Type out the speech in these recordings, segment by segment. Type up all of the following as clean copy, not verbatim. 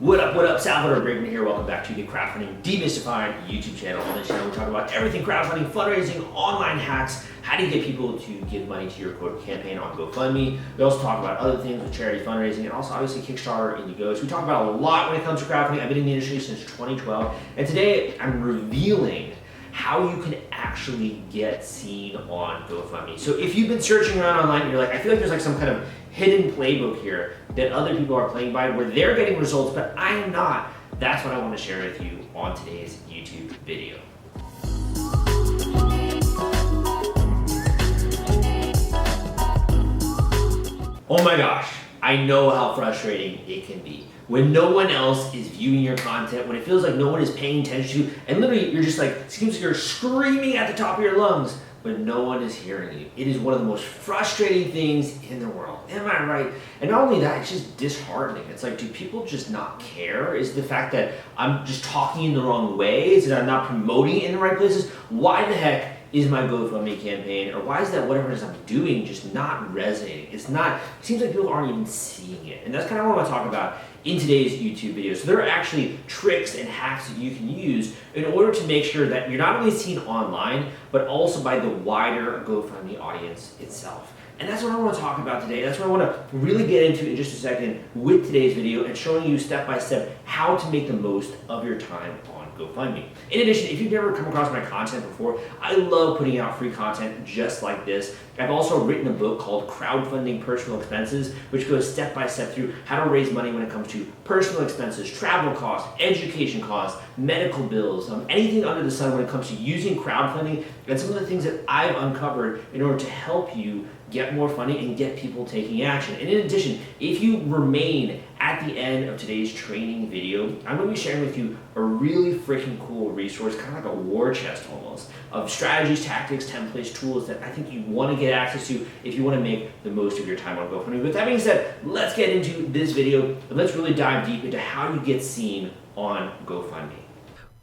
What up, Salvador Briggman here. Welcome back to the Crowdfunding Demystified YouTube channel. On this channel, we talk about everything crowdfunding, fundraising, online hacks, how to get people to give money to your campaign on GoFundMe. We also talk about other things with charity fundraising and also obviously Kickstarter, Indiegogo. So we talk about a lot when it comes to crowdfunding. I've been in the industry since 2012, and today I'm revealing how you can actually get seen on GoFundMe. So if you've been searching around online and you're like, I feel like there's like some kind of hidden playbook here that other people are playing by where they're getting results, but I am not, that's what I want to share with you on today's YouTube video. Oh my gosh, I know how frustrating it can be when no one else is viewing your content, when it feels like no one is paying attention to you, and literally you're just like, it seems like you're screaming at the top of your lungs, but no one is hearing you. It is one of the most frustrating things in the world. Am I right? And not only that, it's just disheartening. It's like, do people just not care? Is the fact that I'm just talking in the wrong ways and I'm not promoting it in the right places? Why the heck is my GoFundMe campaign, or why is that whatever it is I'm doing just not resonating? It seems like people aren't even seeing it. And that's kind of what I want to talk about in today's YouTube video. So there are actually tricks and hacks that you can use in order to make sure that you're not only seen online, but also by the wider GoFundMe audience itself. And that's what I want to talk about today. That's what I want to really get into in just a second with today's video and showing you step by step how to make the most of your time on GoFundMe. In addition, if you've never come across my content before, I love putting out free content just like this. I've also written a book called Crowdfunding Personal Expenses, which goes step by step through how to raise money when it comes to personal expenses, travel costs, education costs, medical bills, anything under the sun when it comes to using crowdfunding, and some of the things that I've uncovered in order to help you get more funding and get people taking action. And in addition, if you remain at the end of today's training video, I'm going to be sharing with you a really freaking cool resource, kind of like a war chest almost, of strategies, tactics, templates, tools that I think you want to get access to if you want to make the most of your time on GoFundMe. With that being said, let's get into this video and let's really dive deep into how you get seen on GoFundMe.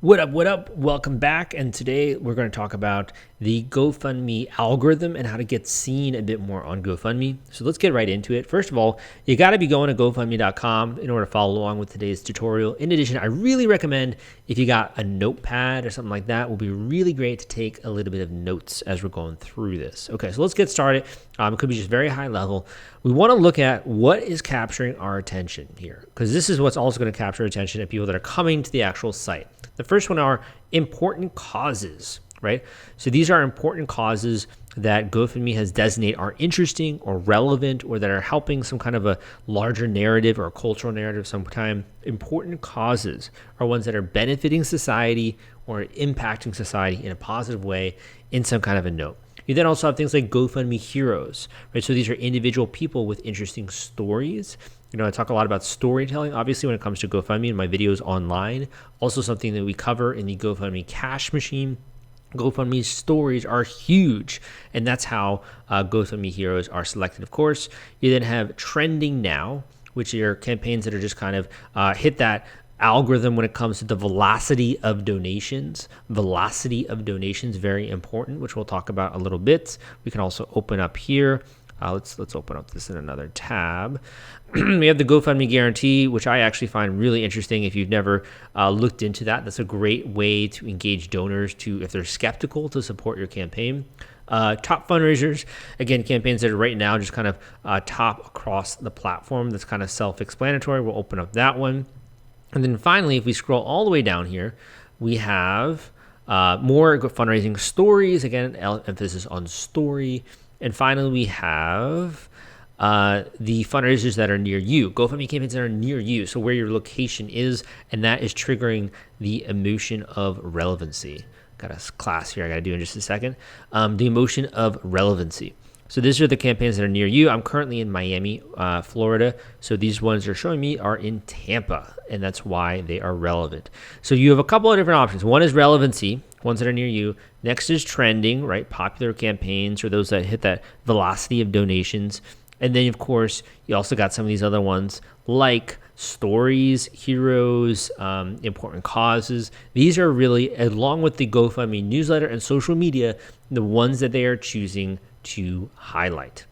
What up? Welcome back. And today we're going to talk about the GoFundMe algorithm and how to get seen a bit more on GoFundMe. So let's get right into it. First of all, you got to be going to GoFundMe.com in order to follow along with today's tutorial. In addition, I really recommend if you got a notepad or something like that, it will be really great to take a little bit of notes as we're going through this. Okay, so let's get started. It could be just very high level. We want to look at what is capturing our attention here, because this is what's also going to capture attention of people that are coming to the actual site. The first one are important causes, right? So these are important causes that GoFundMe has designated are interesting or relevant or that are helping some kind of a larger narrative or a cultural narrative sometime. Important causes are ones that are benefiting society or impacting society in a positive way in some kind of a note. You then also have things like GoFundMe heroes, right? So these are individual people with interesting stories. You know, I talk a lot about storytelling, obviously, when it comes to GoFundMe in my videos online. Also something that we cover in the GoFundMe cash machine. GoFundMe stories are huge, and that's how GoFundMe heroes are selected, of course. You then have trending now, which are campaigns that are just kind of hit that algorithm when it comes to the velocity of donations. Velocity of donations, very important, which we'll talk about a little bit. We can also open up here. Let's open up this in another tab. We have the GoFundMe guarantee, which I actually find really interesting. If you've never looked into that, that's a great way to engage donors if they're skeptical, to support your campaign. Top fundraisers, again, campaigns that are right now just kind of top across the platform. That's kind of self-explanatory. We'll open up that one. And then finally, if we scroll all the way down here, we have more fundraising stories. Again, emphasis on story. And finally, we have the fundraisers that are near you, GoFundMe campaigns that are near you, so where your location is, and that is triggering the emotion of relevancy. Got a class here I got to do in just a second. The emotion of relevancy. So these are the campaigns that are near you. I'm currently in Miami, Florida. So these ones they're showing me are in Tampa, and that's why they are relevant. So you have a couple of different options. One is relevancy, ones that are near you. Next is trending, right? Popular campaigns or those that hit that velocity of donations. And then, of course, you also got some of these other ones like stories, heroes, important causes. These are really, along with the GoFundMe newsletter and social media, the ones that they are choosing to highlight.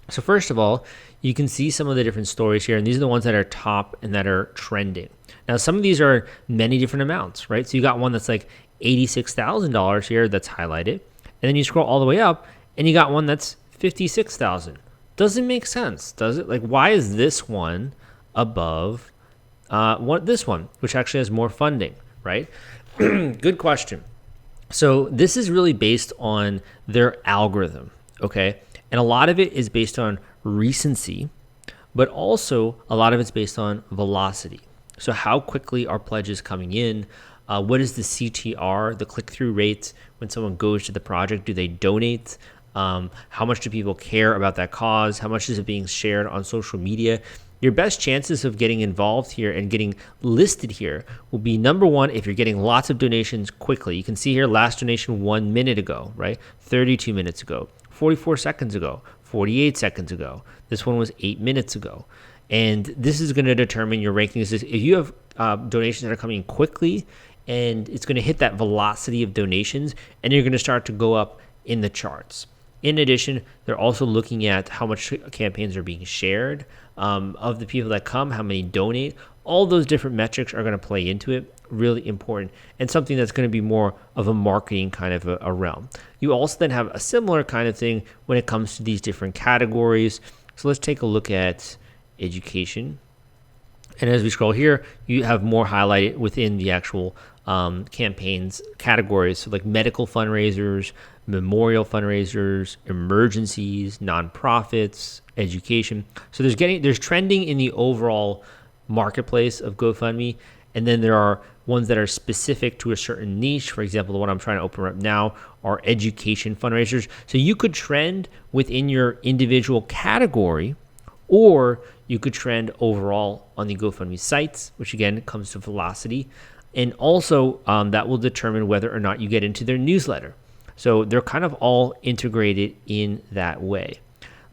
So first of all, you can see some of the different stories here, and these are the ones that are top and that are trending. Now, some of these are many different amounts, right? So you got one that's like $86,000 here that's highlighted, and then you scroll all the way up, and you got one that's $56,000. Doesn't make sense, does it? Like, why is this one above this one, which actually has more funding, right? Good question. So this is really based on their algorithm, okay? And a lot of it is based on recency, but also a lot of it's based on velocity. So how quickly are pledges coming in? What is the CTR, the click-through rate when someone goes to the project? Do they donate? How much do people care about that cause? How much is it being shared on social media? Your best chances of getting involved here and getting listed here will be, number one, if you're getting lots of donations quickly. You can see here last donation 1 minute ago, right? 32 minutes ago, 44 seconds ago, 48 seconds ago. This one was 8 minutes ago. And this is going to determine your rankings. If you have donations that are coming quickly, and it's going to hit that velocity of donations, and you're going to start to go up in the charts. In addition, they're also looking at how much campaigns are being shared, of the people that come, how many donate. All those different metrics are going to play into it. Really important, and something that's going to be more of a marketing kind of a realm. You also then have a similar kind of thing when it comes to these different categories. So let's take a look at education. And as we scroll here, you have more highlighted within the actual campaigns categories. So like medical fundraisers, memorial fundraisers, emergencies, nonprofits, education. So there's trending in the overall marketplace of GoFundMe. And then there are ones that are specific to a certain niche. For example, the one I'm trying to open up now are education fundraisers. So you could trend within your individual category, or you could trend overall on the GoFundMe sites, which again comes to velocity. And also that will determine whether or not you get into their newsletter. So they're kind of all integrated in that way.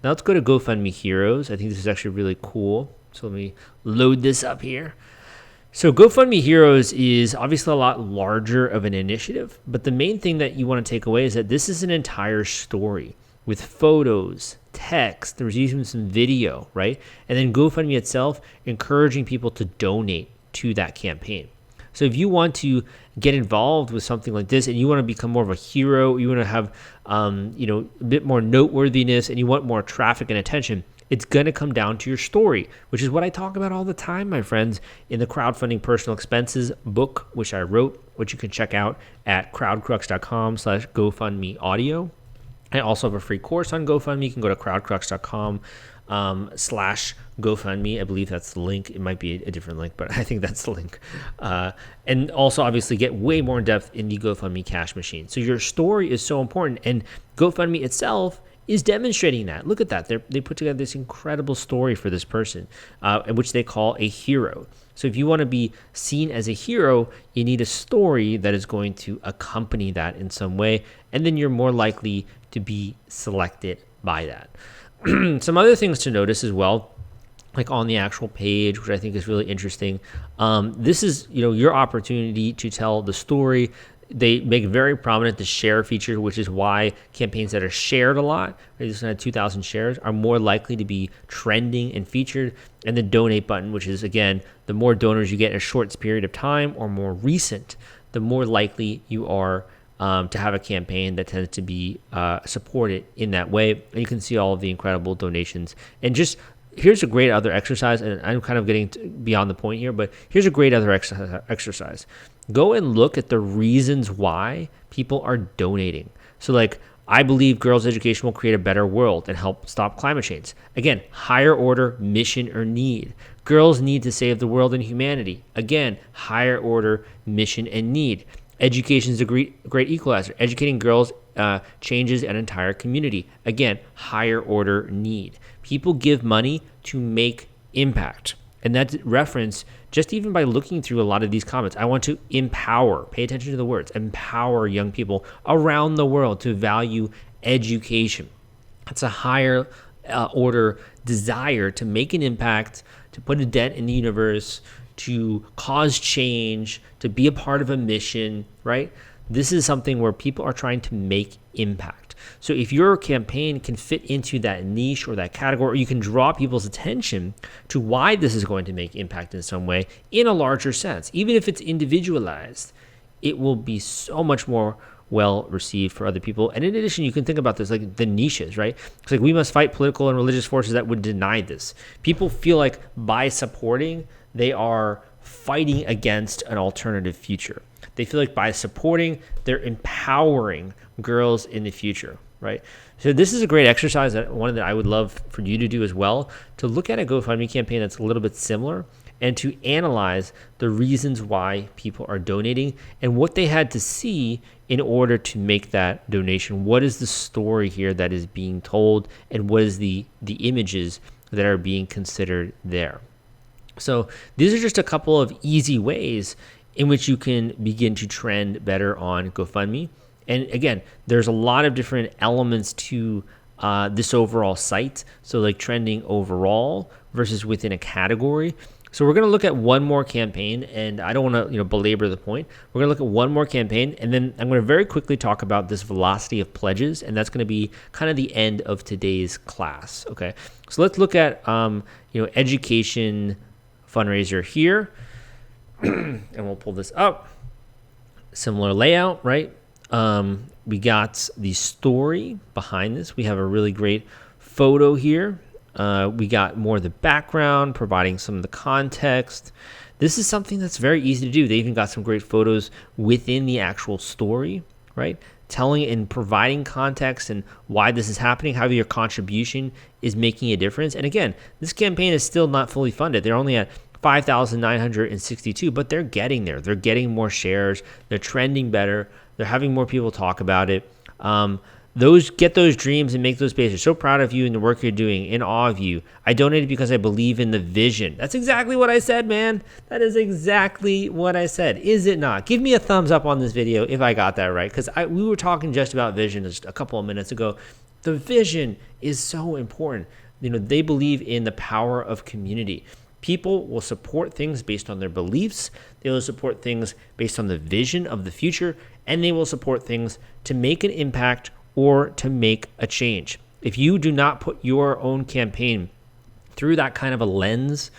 Now let's go to GoFundMe Heroes. I think this is actually really cool. So let me load this up here. So GoFundMe Heroes is obviously a lot larger of an initiative, but the main thing that you want to take away is that this is an entire story with photos, text, there was even some video, right? And then GoFundMe itself encouraging people to donate to that campaign. So if you want to get involved with something like this and you want to become more of a hero, you want to have a bit more noteworthiness, and you want more traffic and attention, it's going to come down to your story, which is what I talk about all the time, my friends, in the Crowdfunding Personal Expenses book, which I wrote, which you can check out at crowdcrux.com/GoFundMe audio. I also have a free course on GoFundMe. You can go to crowdcrux.com/GoFundMe. I believe that's the link. It might be a different link, but I think that's the link. And also obviously get way more in depth in the GoFundMe cash machine. So your story is so important, and GoFundMe itself is demonstrating that. Look at that. They put together this incredible story for this person, which they call a hero. So if you want to be seen as a hero, you need a story that is going to accompany that in some way, and then you're more likely to be selected by that. Some other things to notice as well, like on the actual page, which I think is really interesting. This is your opportunity to tell the story. They make very prominent the share feature, which is why campaigns that are shared a lot, this had 2,000 shares, are more likely to be trending and featured. And the donate button, which is, again, the more donors you get in a short period of time or more recent, the more likely you are to have a campaign that tends to be supported in that way. And you can see all of the incredible donations. And just here's a great other exercise, and I'm kind of getting beyond the point here, but here's a great other exercise. Go and look at the reasons why people are donating. So like, I believe girls' education will create a better world and help stop climate change. Again, higher order mission or need. Girls need to save the world and humanity. Again, higher order mission and need. Education is a great equalizer. Educating girls changes an entire community. Again, higher order need. People give money to make impact. And that's reference just even by looking through a lot of these comments. I want to empower, pay attention to the words, empower young people around the world to value education. That's a higher order desire to make an impact, to put a dent in the universe, to cause change, to be a part of a mission, right? This is something where people are trying to make impact. So if your campaign can fit into that niche or that category, or you can draw people's attention to why this is going to make impact in some way in a larger sense, even if it's individualized, it will be so much more well received for other people. And in addition, you can think about this, like the niches, right? It's like we must fight political and religious forces that would deny this. People feel like by supporting, they are fighting against an alternative future. They feel like by supporting, they're empowering girls in the future, right? So this is a great exercise, one that I would love for you to do as well, to look at a GoFundMe campaign that's a little bit similar and to analyze the reasons why people are donating and what they had to see in order to make that donation. What is the story here that is being told, and what is the images that are being considered there? So these are just a couple of easy ways in which you can begin to trend better on GoFundMe. And again, there's a lot of different elements to this overall site. So like trending overall versus within a category. So we're going to look at one more campaign, and I don't want to belabor the point. We're going to look at one more campaign, and then I'm going to very quickly talk about this velocity of pledges, and that's going to be kind of the end of today's class. Okay, so let's look at education fundraiser here, and we'll pull this up. Similar layout, right? We got the story behind this. We have a really great photo here. We got more of the background, providing some of the context. This is something that's very easy to do. They even got some great photos within the actual story, right? Telling and providing context and why this is happening, how your contribution is making a difference. And again, this campaign is still not fully funded. They're only at 5,962, but they're getting there. They're getting more shares. They're trending better. They're having more people talk about it. Get those dreams and make those pages. So proud of you and the work you're doing. In awe of you. I donated because I believe in the vision. That's exactly what I said, man. That is exactly what I said. Is it not? Give me a thumbs up on this video if I got that right, because we were talking just about vision just a couple of minutes ago. The vision is so important. They believe in the power of community. People will support things based on their beliefs. They will support things based on the vision of the future, and they will support things to make an impact or to make a change. If you do not put your own campaign through that kind of a lens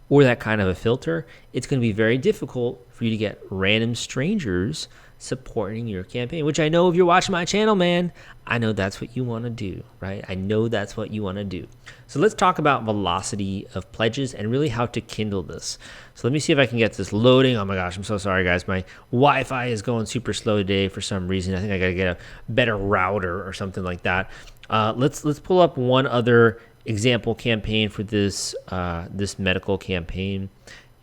or that kind of a filter, it's going to be very difficult for you to get random strangers supporting your campaign, which I know if you're watching my channel, man, I know that's what you want to do, right? I know that's what you want to do. So let's talk about velocity of pledges and really how to kindle this. So let me see if I can get this loading. Oh my gosh, I'm so sorry, guys. My Wi-Fi is going super slow today for some reason. I think I got to get a better router or something like that. Let's pull up one other example campaign for this this medical campaign.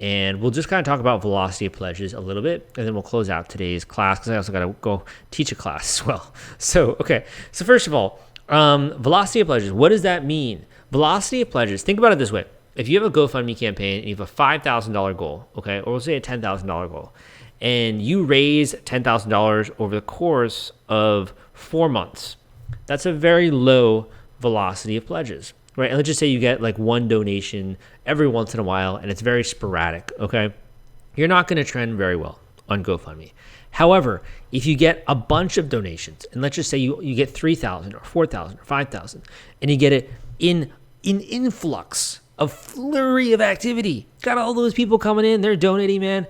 And we'll just kind of talk about velocity of pledges a little bit, and then we'll close out today's class because I also got to go teach a class as well. So, okay. So first of all, velocity of pledges, what does that mean? Velocity of pledges, think about it this way. If you have a GoFundMe campaign and you have a $5,000 goal, okay, or we'll say a $10,000 goal, and you raise $10,000 over the course of 4 months, that's a very low velocity of pledges. Right, and let's just say you get like one donation every once in a while, and it's very sporadic, okay? You're not going to trend very well on GoFundMe. However, if you get a bunch of donations, and let's just say you get 3,000 or 4,000 or 5,000, and you get it in influx, a flurry of activity, got all those people coming in, they're donating, man,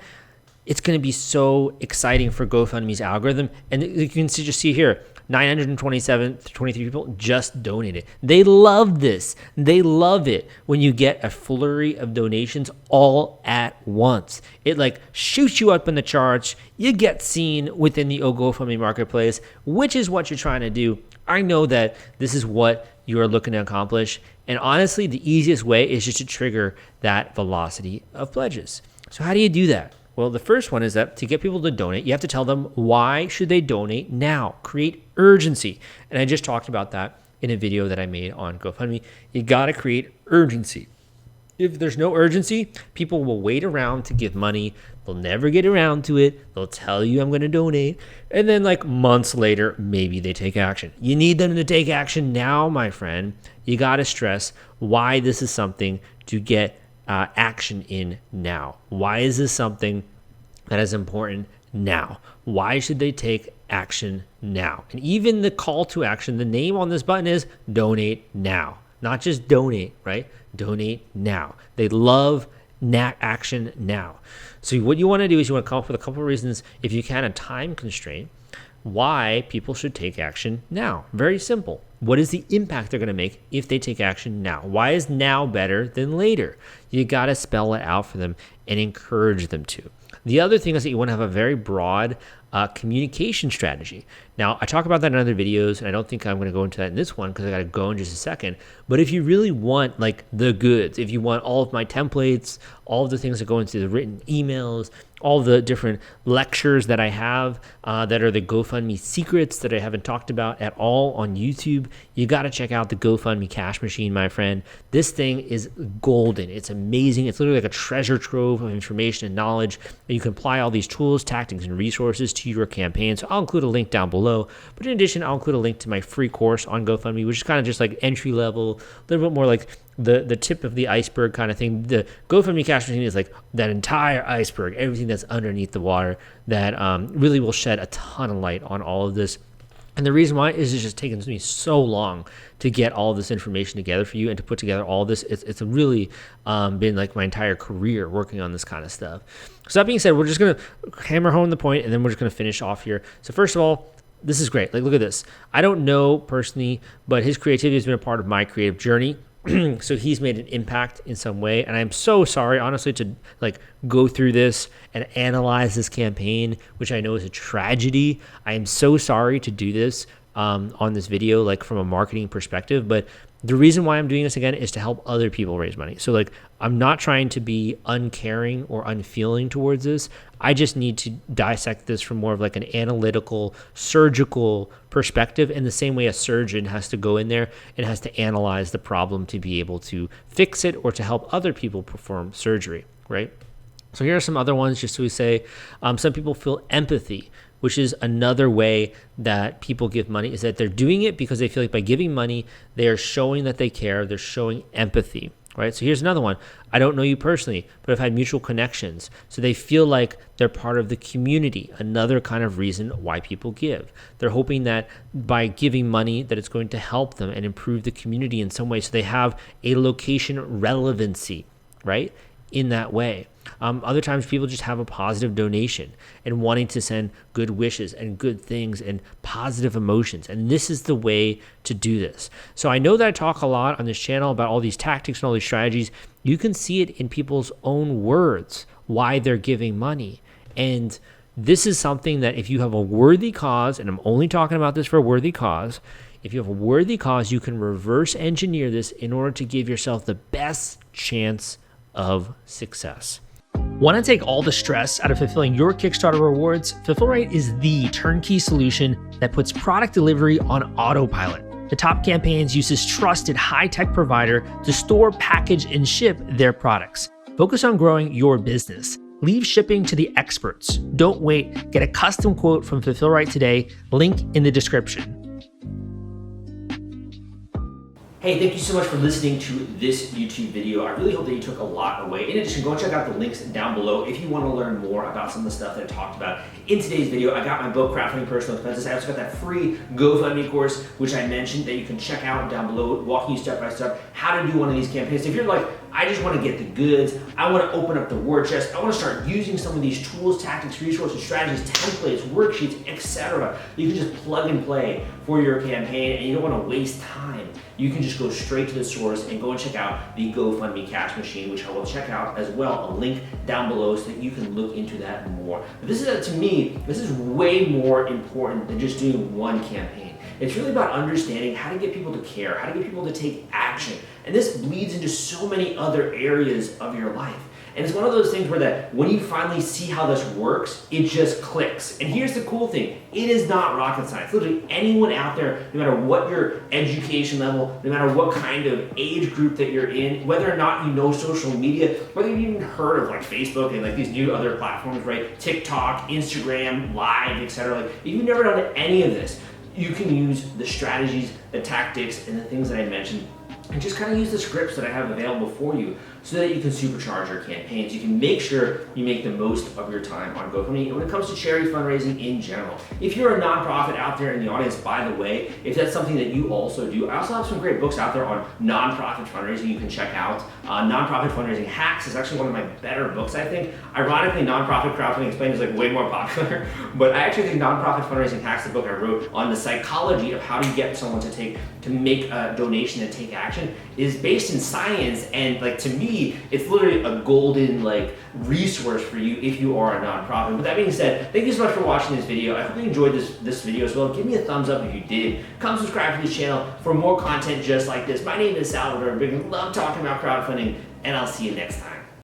it's going to be so exciting for GoFundMe's algorithm. And you can just see here, 923 people just donated. They love this. They love it when you get a flurry of donations all at once. It like shoots you up in the charts. You get seen within the GoFundMe marketplace, which is what you're trying to do. I know that this is what you are looking to accomplish. And honestly, the easiest way is just to trigger that velocity of pledges. So how do you do that? Well, the first one is that to get people to donate, you have to tell them why should they donate now. Create urgency. And I just talked about that in a video that I made on GoFundMe. You got to create urgency. If there's no urgency, people will wait around to give money. They'll never get around to it. They'll tell you I'm going to donate. And then like months later, maybe they take action. You need them to take action now, my friend. You got to stress why this is something to get action in now. Why is this something that is important now. Why should they take action now? And even the call to action, the name on this button is donate now. Not just donate, right? Donate now. They love action now. So what you want to do is you want to come up with a couple of reasons, if you can, a time constraint, why people should take action now. Very simple. What is the impact they're going to make if they take action now? Why is now better than later? You got to spell it out for them and encourage them to. The other thing is that you want to have a very broad communication strategy. Now, I talk about that in other videos, and I don't think I'm going to go into that in this one because I got to go in just a second. But if you really want like the goods, if you want all of my templates, all of the things that go into the written emails, all the different lectures that I have that are the GoFundMe secrets that I haven't talked about at all on YouTube, you got to check out the GoFundMe cash machine, my friend. This thing is golden. It's amazing. It's literally like a treasure trove of information and knowledge. And you can apply all these tools, tactics, and resources to your campaign. So I'll include a link down below. But in addition, I'll include a link to my free course on GoFundMe, which is kind of just like entry level, a little bit more like the tip of the iceberg kind of thing. The GoFundMe cash machine is like that entire iceberg, everything that's underneath the water that really will shed a ton of light on all of this. And the reason why is it's just taken me so long to get all this information together for you and to put together all this. It's really been like my entire career working on this kind of stuff. So that being said, we're just going to hammer home the point and then we're just going to finish off here. So first of all, this is great. Like, look at this. I don't know personally, but his creativity has been a part of my creative journey. So he's made an impact in some way. And I'm so sorry, honestly, to like go through this and analyze this campaign, which I know is a tragedy. I am so sorry to do this on this video, like from a marketing perspective. But the reason why I'm doing this again is to help other people raise money. So like, I'm not trying to be uncaring or unfeeling towards this. I just need to dissect this from more of like an analytical, surgical perspective, in the same way a surgeon has to go in there and has to analyze the problem to be able to fix it or to help other people perform surgery, right? So here are some other ones, just to say, some people feel empathy, which is another way that people give money, is that they're doing it because they feel like by giving money, they are showing that they care, they're showing empathy, right? So here's another one. I don't know you personally, but I've had mutual connections. So they feel like they're part of the community, another kind of reason why people give. They're hoping that by giving money that it's going to help them and improve the community in some way. So they have a location relevancy, right? In that way. Other times people just have a positive donation and wanting to send good wishes and good things and positive emotions. And this is the way to do this. So I know that I talk a lot on this channel about all these tactics and all these strategies. You can see it in people's own words, why they're giving money. And this is something that if you have a worthy cause, and I'm only talking about this for a worthy cause, if you have a worthy cause, you can reverse engineer this in order to give yourself the best chance of success. Want to take all the stress out of fulfilling your Kickstarter rewards? Fulfillrite is the turnkey solution that puts product delivery on autopilot. The Top Campaigns uses trusted high-tech provider to store, package, and ship their products. Focus on growing your business. Leave shipping to the experts. Don't wait. Get a custom quote from Fulfillrite today. Link in the description. Hey, thank you so much for listening to this YouTube video. I really hope that you took a lot away. In addition, go and check out the links down below if you want to learn more about some of the stuff that I talked about in today's video. I got my book, Crowdfunding Personal Expenses. I also got that free GoFundMe course, which I mentioned that you can check out down below, walking you step by step how to do one of these campaigns. If you're like, I just want to get the goods, I want to open up the war chest, I want to start using some of these tools, tactics, resources, strategies, templates, worksheets, etc. You can just plug and play for your campaign and you don't want to waste time. You can just go straight to the source and go and check out the GoFundMe cash machine, which I will check out as well, a link down below so that you can look into that more. But this is, to me, this is way more important than just doing one campaign. It's really about understanding how to get people to care, how to get people to take action. And this bleeds into so many other areas of your life. And it's one of those things where that when you finally see how this works, it just clicks. And here's the cool thing, it is not rocket science. Literally anyone out there, no matter what your education level, no matter what kind of age group that you're in, whether or not you know social media, whether you've even heard of like Facebook and like these new other platforms, right? TikTok, Instagram, Live, etc. Like if you've never done any of this, you can use the strategies, the tactics, and the things that I mentioned and just kind of use the scripts that I have available for you so that you can supercharge your campaigns. You can make sure you make the most of your time on GoFundMe. And when it comes to charity fundraising in general, if you're a nonprofit out there in the audience, by the way, if that's something that you also do, I also have some great books out there on nonprofit fundraising you can check out. Nonprofit Fundraising Hacks is actually one of my better books, I think. Ironically, Nonprofit Crowdfunding Explained is like way more popular, but I actually think Nonprofit Fundraising Hacks, the book I wrote on the psychology of how to get someone to make a donation and take action, is based in science, and like to me, it's literally a golden like resource for you if you are a nonprofit. With that being said, thank you so much for watching this video. I hope you enjoyed this video as well. Give me a thumbs up if you did. Come subscribe to this channel for more content just like this. My name is Salvador Briggman. Love talking about crowdfunding, and I'll see you next time.